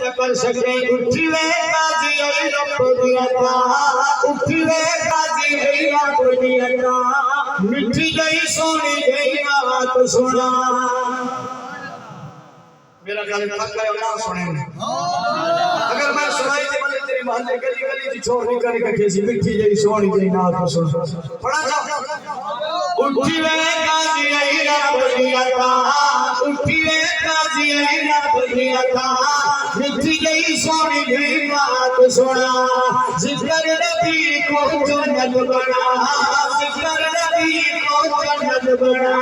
न कर सके उठिले काजी आई रब दिया उठिले काजी आई रब दिया मिठी गई सोनी गई बात सुना मेरा गाली थक गए ना सुने अगर मैं सुनाई दे बोले तेरी मोहल्ले गली गली की छोड़ नहीं करे कैसी मिठी गई सोनी गई ना तो सुन थोड़ा सा उठी वे काजी आई रब दिया उठी वे काजी आई रब दिया मिठी गई सोनी गई बात सुना जिक्र नबी को जन्नत बना जिक्र नबी को जन्नत बना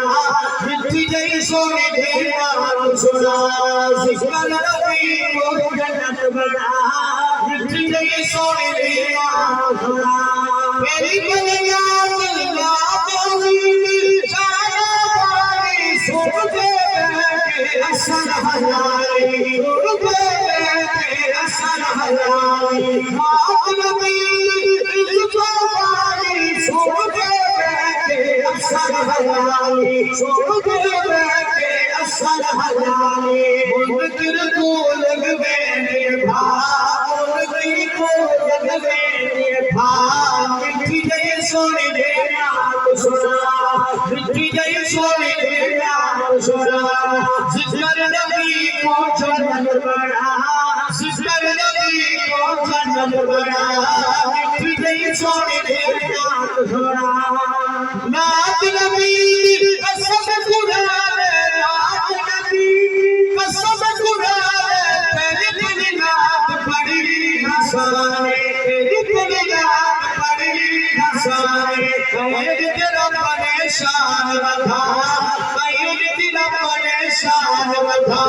मिठी गई सोनी गई बात सुना जिक्र नबी को जन्नत बना मिठी गई सोनी गई बात सुना मेरी बलिया दिला बोली जाना वाली सोचे असर हजारी असर हजारी बात नबी इसको वाली सोचे असर हजारी सोचे असर हजारी मुझे को लग गए भाग मुझे को लग गए भाग मिठी गई सोनी दे नाम सुना मिठी गई सोनी दे नाम सुना जिक्र नबी को जन्नत बना जिक्र नबी को जन्नत बना मिठी गई सोनी दे नाम सुना नात नबी कसम खुदावे नात नबी कसम खुदावे तेरी तेरी नात बड़ी हसाने तेरी तेरी नात बड़ी हसाने कहीं तेरा परेशान बता कहीं तेरा परेशान बता